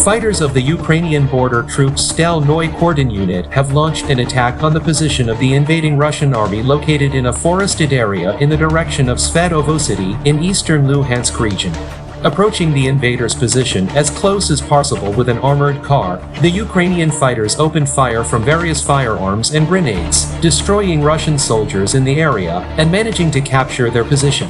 Fighters of the Ukrainian border troops Stalnoy cordon unit have launched an attack on the position of the invading Russian army located in a forested area in the direction of Svatovo city in eastern Luhansk region. Approaching the invaders' position as close as possible with an armored car, the Ukrainian fighters opened fire from various firearms and grenades, destroying Russian soldiers in the area and managing to capture their position.